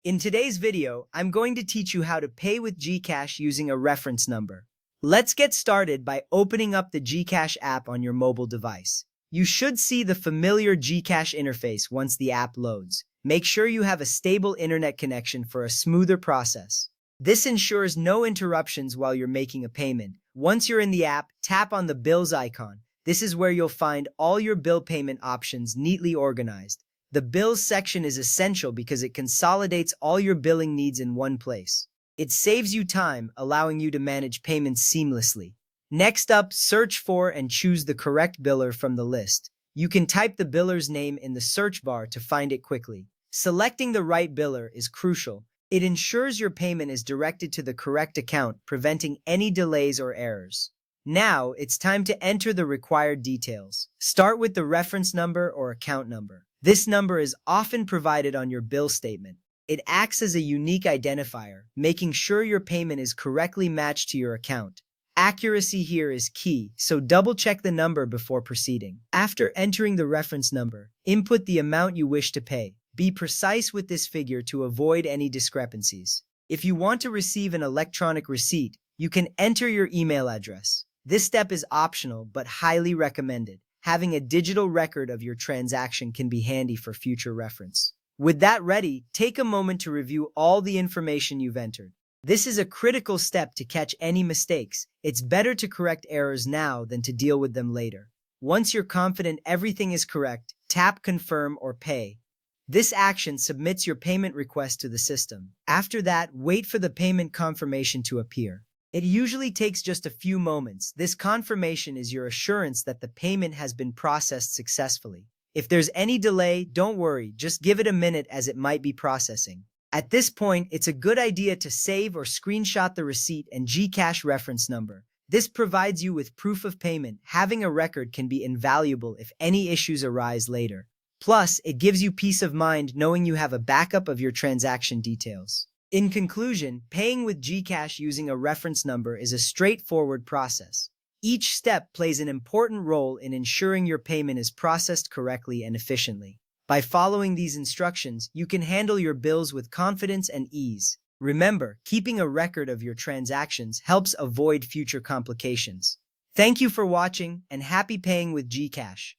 In today's video, I'm going to teach you how to pay with GCash using a reference number. Let's get started by opening up the GCash app on your mobile device. You should see the familiar GCash interface once the app loads. Make sure you have a stable internet connection for a smoother process. This ensures no interruptions while you're making a payment. Once you're in the app, tap on the Bills icon. This is where you'll find all your bill payment options neatly organized. The Bills section is essential because it consolidates all your billing needs in one place. It saves you time, allowing you to manage payments seamlessly. Next up, search for and choose the correct biller from the list. You can type the biller's name in the search bar to find it quickly. Selecting the right biller is crucial. It ensures your payment is directed to the correct account, preventing any delays or errors. Now, it's time to enter the required details. Start with the reference number or account number. This number is often provided on your bill statement. It acts as a unique identifier, making sure your payment is correctly matched to your account. Accuracy here is key, so double-check the number before proceeding. After entering the reference number, input the amount you wish to pay. Be precise with this figure to avoid any discrepancies. If you want to receive an electronic receipt, you can enter your email address. This step is optional but highly recommended. Having a digital record of your transaction can be handy for future reference. With that ready, take a moment to review all the information you've entered. This is a critical step to catch any mistakes. It's better to correct errors now than to deal with them later. Once you're confident everything is correct, tap Confirm or Pay. This action submits your payment request to the system. After that, wait for the payment confirmation to appear. It usually takes just a few moments. This confirmation is your assurance that the payment has been processed successfully. If there's any delay, don't worry, just give it a minute as it might be processing. At this point, it's a good idea to save or screenshot the receipt and GCash reference number. This provides you with proof of payment. Having a record can be invaluable if any issues arise later. Plus, it gives you peace of mind knowing you have a backup of your transaction details. In conclusion, paying with GCash using a reference number is a straightforward process. Each step plays an important role in ensuring your payment is processed correctly and efficiently. By following these instructions, you can handle your bills with confidence and ease. Remember, keeping a record of your transactions helps avoid future complications. Thank you for watching, and happy paying with GCash.